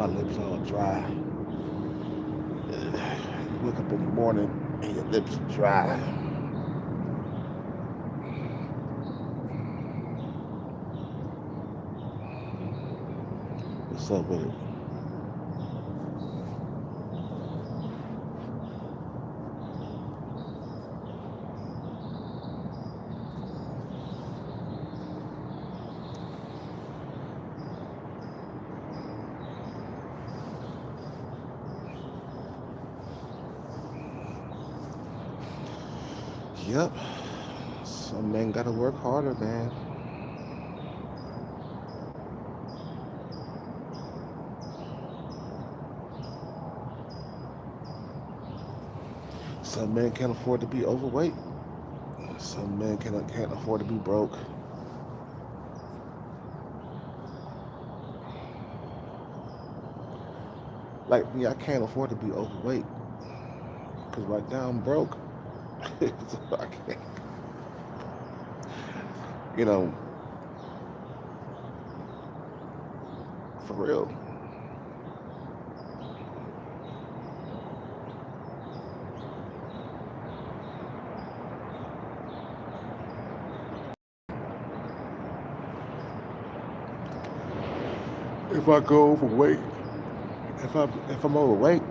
my lips all dry. You wake up in the morning and your lips are dry. What's up with it? Yep. Some men gotta work harder, man. Some men can't afford to be overweight. Some men can't afford to be broke. Like me, I can't afford to be overweight because right now I'm broke. So I can't, you know, for real. If I go overweight, if I'm overweight,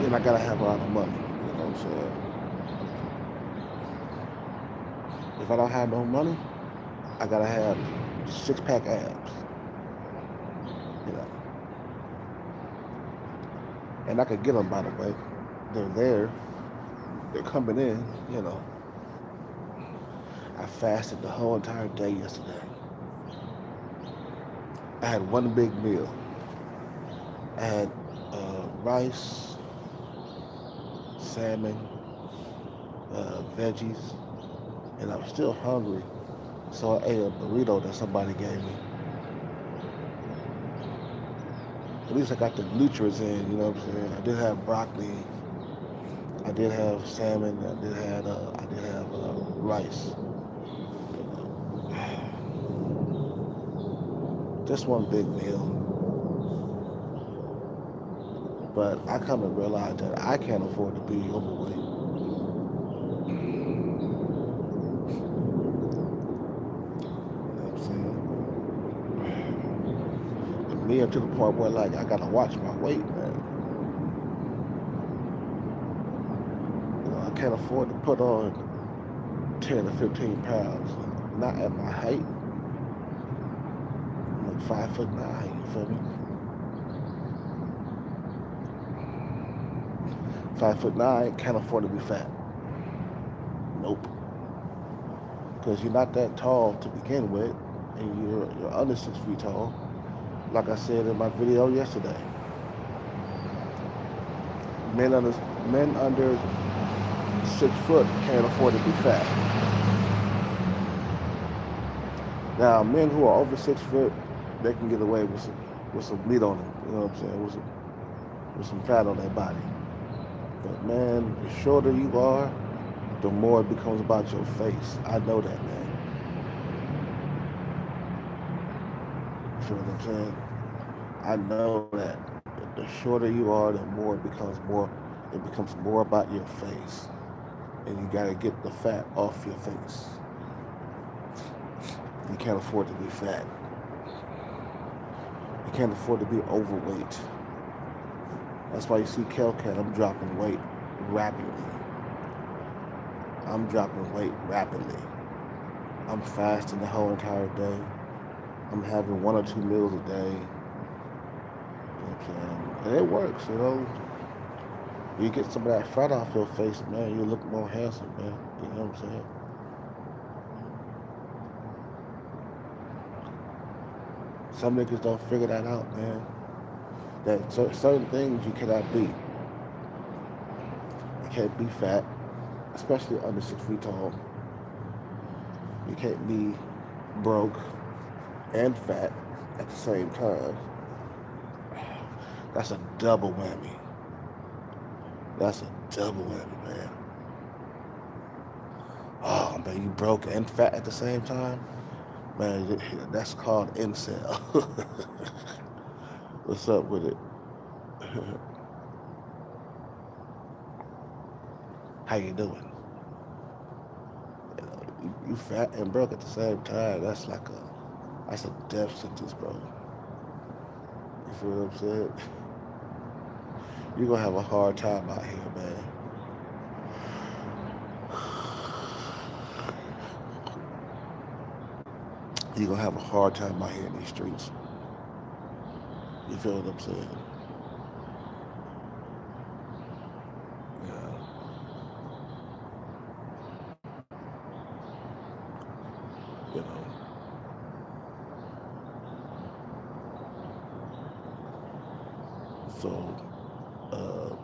then I gotta have a lot of money. You know what I'm saying? If I don't have no money, I gotta have 6 pack abs. You know, and I could get them by the way. They're there. They're coming in. You know, I fasted the whole entire day yesterday. I had one big meal. I had rice, salmon, veggies, and I was still hungry. So I ate a burrito that somebody gave me. At least I got the nutrients in, you know what I'm saying? I did have broccoli, I did have salmon, I did have rice. You know. Just one big meal. But I come to realize that I can't afford to be overweight. You know what I'm saying? And me up to the point where like I gotta watch my weight, man. You know, I can't afford to put on 10 to 15 pounds. Not at my height. I'm like 5'9", you feel me? 5'9", can't afford to be fat. Nope. Because you're not that tall to begin with, and you're under 6 feet tall. Like I said in my video yesterday, men under men under 6 foot can't afford to be fat. Now, men who are over 6 foot, they can get away with some meat on them. You know what I'm saying? With some fat on their body. But man, the shorter you are, the more it becomes about your face. I know that, man. You feel what I'm saying? I know that the shorter you are, the more it becomes more about your face. And you gotta get the fat off your face. You can't afford to be fat. You can't afford to be overweight. That's why you see Kelcat, I'm dropping weight rapidly. I'm dropping weight rapidly. I'm fasting the whole entire day. I'm having 1 or 2 meals a day. You know what I'm saying? And it works, you know. You get some of that fat off your face, man, you look more handsome, man. You know what I'm saying? Some niggas don't figure that out, man. That certain things you cannot be. You can't be fat, especially under 6 feet tall. You can't be broke and fat at the same time. That's a double whammy. That's a double whammy, man. Oh man, you broke and fat at the same time? Man, that's called incel. What's up with it? How you doing? You fat and broke at the same time. That's a death sentence, bro. You feel what I'm saying? You're gonna have a hard time out here, man. You're gonna have a hard time out here in these streets. You feel what I'm saying? Yeah. You know. So, uh,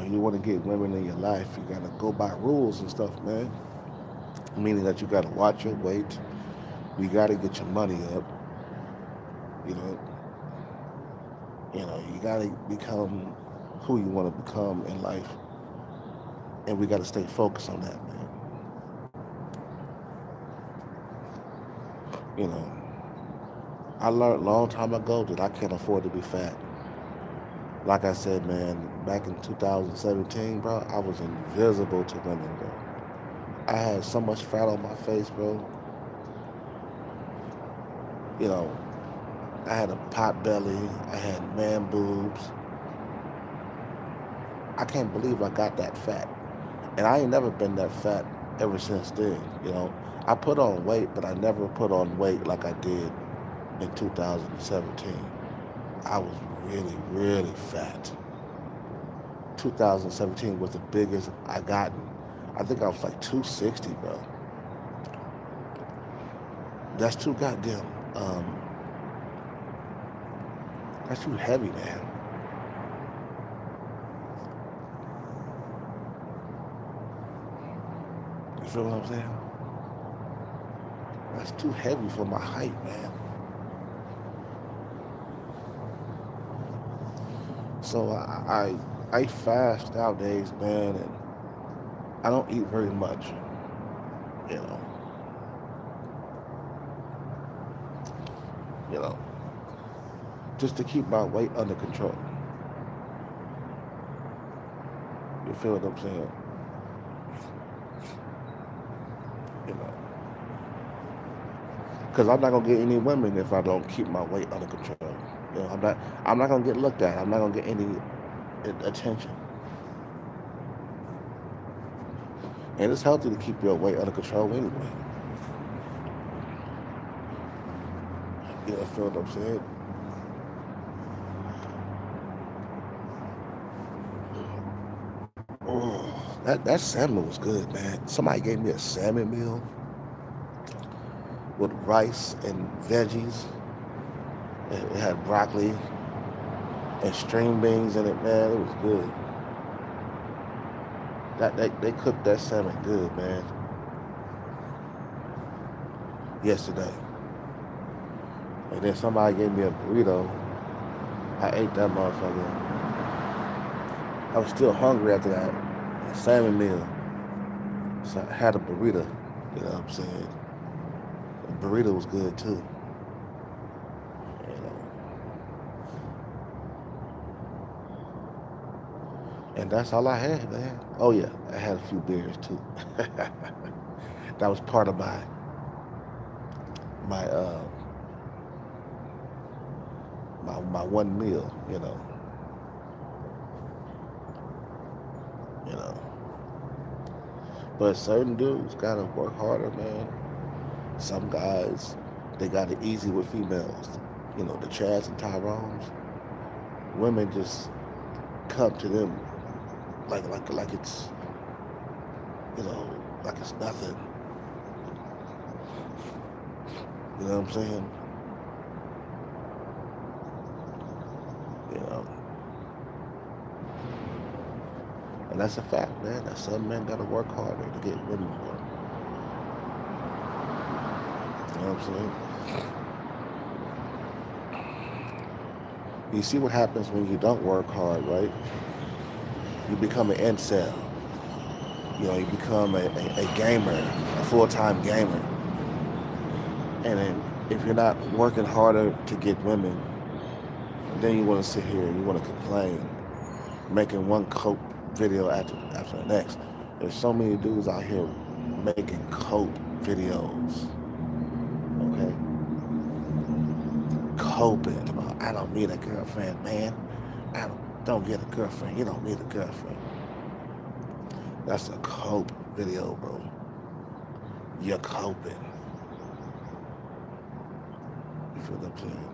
you want to get women in your life, you gotta go by rules and stuff, man. Meaning that you gotta watch your weight. You gotta get your money up. You know. You gotta become who you want to become in life, and we gotta stay focused on that, man. You know. I learned a long time ago that I can't afford to be fat. Like I said, man, back in 2017, bro, I was invisible to women, bro. I had so much fat on my face, bro. You know, I had a pot belly. I had man boobs. I can't believe I got that fat. And I ain't never been that fat ever since then. I put on weight, but I never put on weight like I did in 2017. I was really, really fat. 2017 was the biggest I gotten. I think I was like 260, bro. That's too goddamn. Um, that's too heavy, man. You feel what I'm saying? That's too heavy for my height, man. So I fast nowadays, man, and I don't eat very much. You know, you know, just to keep my weight under control. You feel what I'm saying? You know, because I'm not gonna get any women if I don't keep my weight under control. I'm not gonna get looked at. I'm not gonna get any attention. And it's healthy to keep your weight under control anyway. Feel what I'm saying? Oh, that salmon was good, man. Somebody gave me a salmon meal with rice and veggies. It had broccoli and string beans in it, man. It was good. They cooked that salmon good, man. Yesterday, and then somebody gave me a burrito. I ate that motherfucker. I was still hungry after that salmon meal, so I had a burrito. You know what I'm saying? The burrito was good too. You know, and that's all I had, man. Oh yeah, I had a few beers too. That was part of my my one meal. You know. But certain dudes gotta work harder, man. Some guys, they got it easy with females. The Chads and Tyrones. Women just come to them like it's you know like it's nothing. You know what I'm saying? You know, and that's a fact, man. That some men gotta work harder to get women more. You know what I'm saying? You see what happens when you don't work hard, right? You become an incel. You become a gamer, a full-time gamer. And then if you're not working harder to get women, then you want to sit here and you want to complain, making one cope video after the next. There's so many dudes out here making cope videos, okay? Coping. I don't need a girlfriend, man. I don't get a girlfriend. You don't need a girlfriend. That's a cope video, bro. You're coping. You feel what I'm saying?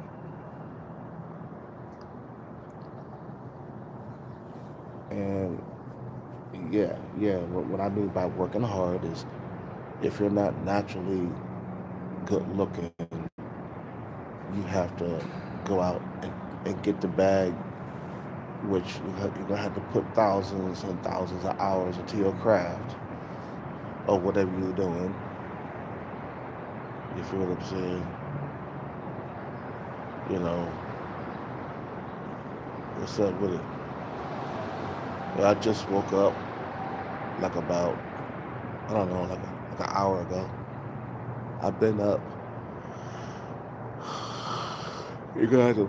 And yeah. What I mean by working hard is if you're not naturally good looking, you have to go out and get the bag, which you're going to have to put thousands and thousands of hours into your craft or whatever you're doing. You feel what I'm saying? You know, what's up with it? Well, I just woke up like about, I don't know, like an hour ago. I've been up. You're gonna have to,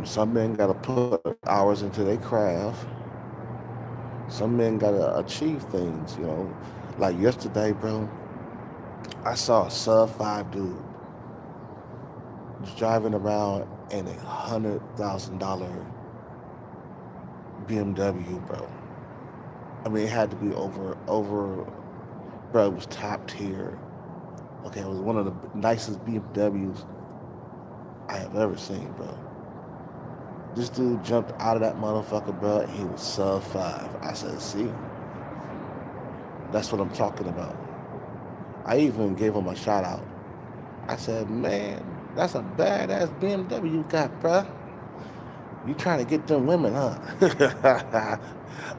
some men gotta put hours into their craft. Some men gotta achieve things, Like yesterday, bro, I saw a sub 5 dude driving around in $100,000 BMW, bro. I mean, it had to be bro, it was top tier. Okay, it was one of the nicest BMWs I have ever seen, bro. This dude jumped out of that motherfucker, bro, and he was sub 5. I said, see, that's what I'm talking about. I even gave him a shout out. I said, man, that's a badass BMW you got, bro. You trying to get them women, huh?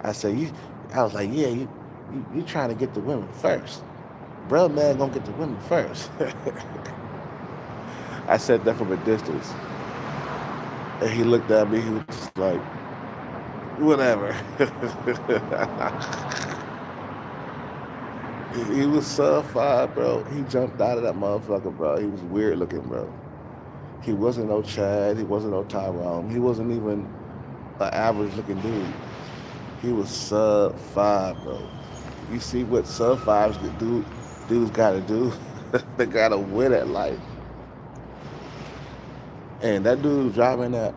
I was like, yeah, you trying to get the women first. Bro, man, gonna get the women first. I said that from a distance. And he looked at me, he was just like, whatever. He was sub 5, bro. He jumped out of that motherfucker, bro. He was weird looking, bro. He wasn't no Chad. He wasn't no Tyrone. He wasn't even an average looking dude. He was sub 5, bro. You see what sub 5s dudes gotta do? They gotta win at life. And that dude was driving that,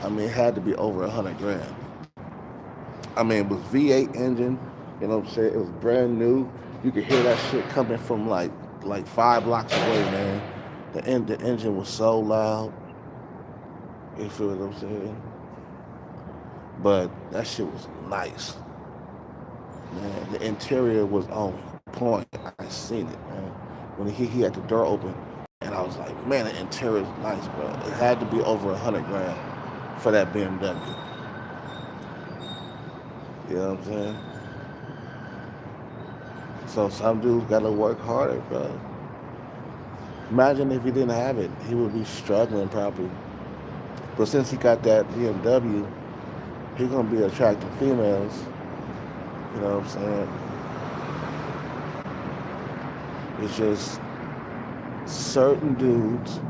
I mean, it had to be over 100 grand. I mean, it was V8 engine, you know what I'm saying? It was brand new. You could hear that shit coming from like 5 blocks away, man. The engine was so loud. You feel what I'm saying? But that shit was nice. Man, the interior was on point. I seen it, man. When he had the door open, and I was like, man, the interior is nice, bro. It had to be over 100 grand for that BMW. You know what I'm saying? So some dudes gotta work harder, bro. Imagine if he didn't have it, he would be struggling probably. But since he got that BMW, he gonna be attracting females. You know what I'm saying? It's just certain dudes.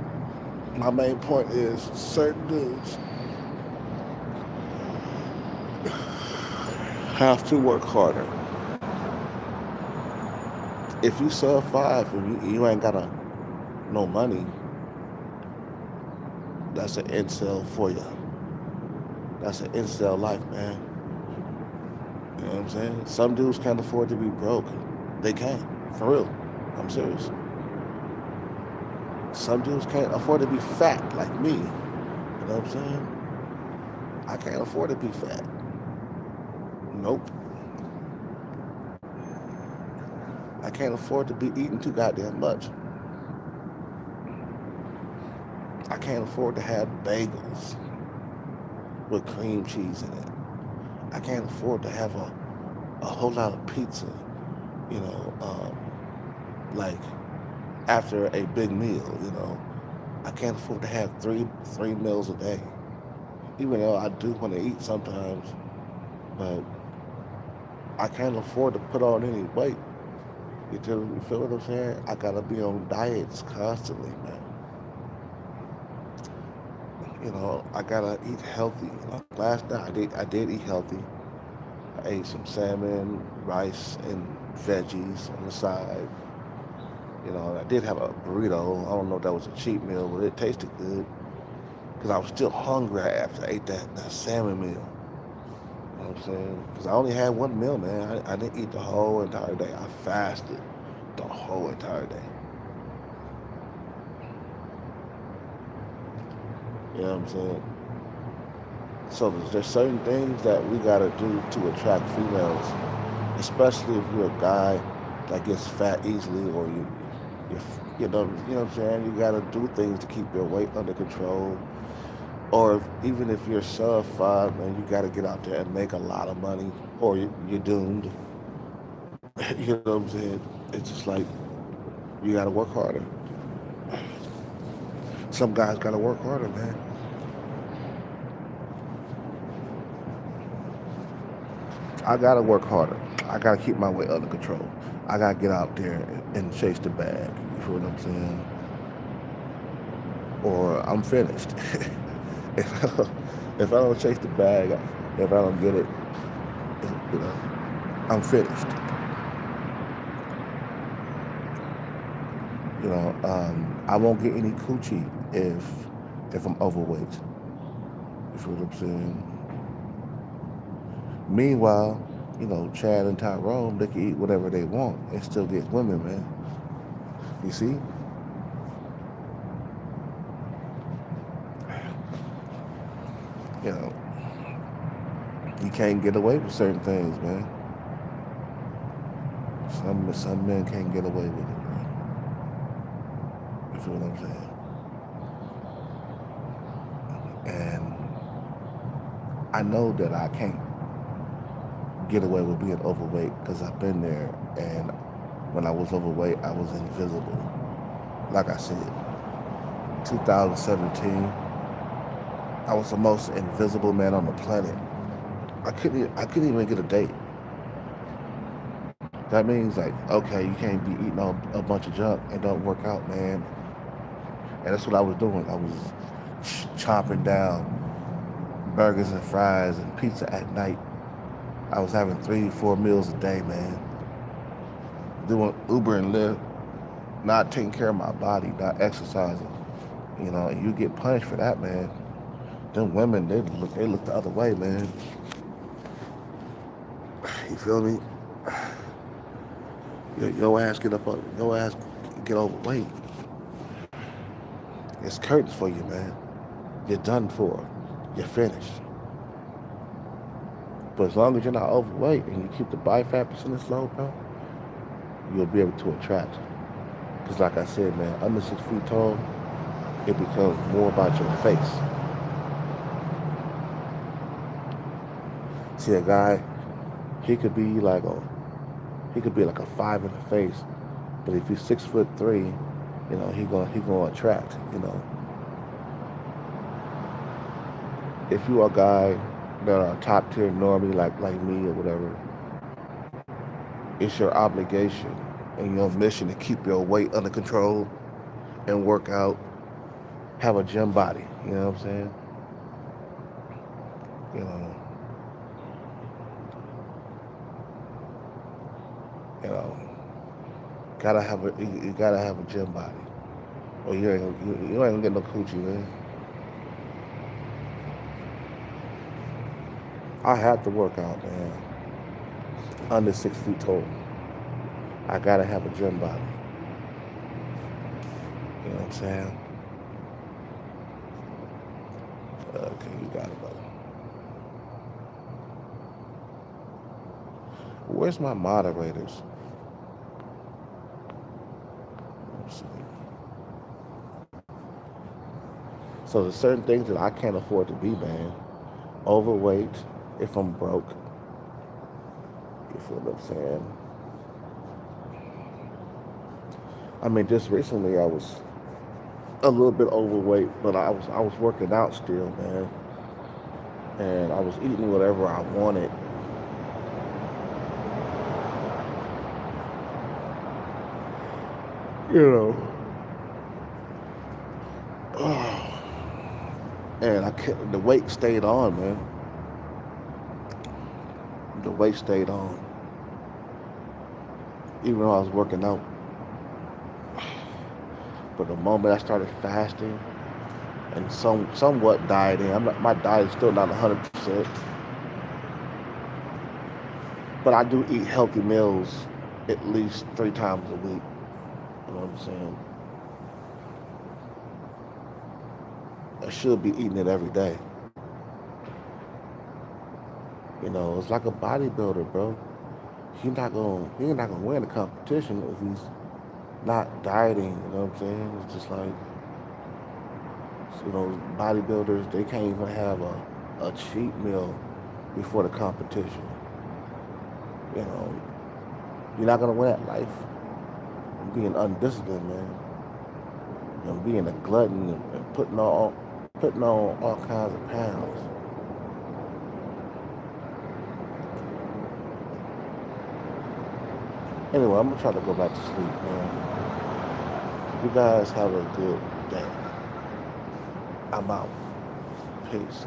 My main point is certain dudes have to work harder. If you sub 5 and you ain't got no money, that's an incel for you. That's an incel life, man. You know what I'm saying? Some dudes can't afford to be broke. They can't. For real. I'm serious. Some dudes can't afford to be fat like me. You know what I'm saying? I can't afford to be fat. Nope. I can't afford to be eating too goddamn much. I can't afford to have bagels with cream cheese in it. I can't afford to have a whole lot of pizza, you know, like after a big meal, you know. I can't afford to have three meals a day. Even though I do want to eat sometimes, but I can't afford to put on any weight. You feel what I'm saying? I gotta be on diets constantly, man. I gotta eat healthy. Last night I did eat healthy. I ate some salmon, rice, and veggies on the side. I did have a burrito. I don't know if that was a cheat meal, but it tasted good because I was still hungry after I ate that salmon meal. You know what I'm saying? Because I only had one meal, man. I didn't eat the whole entire day. I fasted the whole entire day. You know what I'm saying? So there's certain things that we gotta do to attract females, especially if you're a guy that gets fat easily, or you, you know what I'm saying. You gotta do things to keep your weight under control, or even if you're sub 5, man, you gotta get out there and make a lot of money, or you're doomed. You know what I'm saying? It's just like you gotta work harder. Some guys gotta work harder, man. I gotta work harder. I gotta keep my weight under control. I gotta get out there and chase the bag. You feel what I'm saying? Or I'm finished. if, I, if I don't chase the bag, if I don't get it, you know, I'm finished. I won't get any coochie if I'm overweight. You feel what I'm saying? Meanwhile, Chad and Tyrone, they can eat whatever they want and still get women, man. You see? You know, you can't get away with certain things, man. Some men can't get away with it, man. You feel what I'm saying? And I know that I can't get away with being overweight because I've been there. And when I was overweight, I was invisible. Like I said, 2017, I was the most invisible man on the planet. I couldn't even get a date. That means like, okay, you can't be eating a bunch of junk and don't work out, man. And that's what I was doing. I was chomping down burgers and fries and pizza at night. I was having 3, 4 meals a day, man. Doing Uber and Lyft, not taking care of my body, not exercising. And you get punished for that, man. Them women, they look the other way, man. You feel me? Your ass get overweight. It's curtains for you, man. You're done for. You're finished. But as long as you're not overweight and you keep the body fat percentage low, bro, you'll be able to attract. Because like I said, man, under 6 feet tall, it becomes more about your face. See, a guy, he could be like a 5 in the face, but if he's 6'3", he gonna attract. If you are a guy that are top tier normie like me or whatever, it's your obligation and your mission to keep your weight under control and work out, have a gym body. You know what I'm saying? You know, you know, you gotta have a gym body, or you ain't gonna get no coochie, man. I have to work out, man. Under 6 feet tall, I gotta have a gym body. You know what I'm saying? Okay, you got it, brother. Where's my moderators? Let's see. So there's certain things that I can't afford to be, man. Overweight, if I'm broke. You feel what I'm saying? I mean, just recently I was a little bit overweight, but I was working out still, man. And I was eating whatever I wanted. You know. And I kept, the weight stayed on, man. The weight stayed on, even though I was working out. But the moment I started fasting and somewhat dieting, my diet is still not 100%, but I do eat healthy meals at least 3 times a week. You know what I'm saying? I should be eating it every day. You know, it's like a bodybuilder, bro. He's not gonna win the competition if he's not dieting. You know what I'm saying? It's just like, you know, bodybuilders, they can't even have a cheat meal before the competition. You know, you're not gonna win at life being undisciplined, man. You know, being a glutton and putting on all kinds of pounds. Anyway, I'm gonna try to go back to sleep, man. You guys have a good day. I'm out. Peace.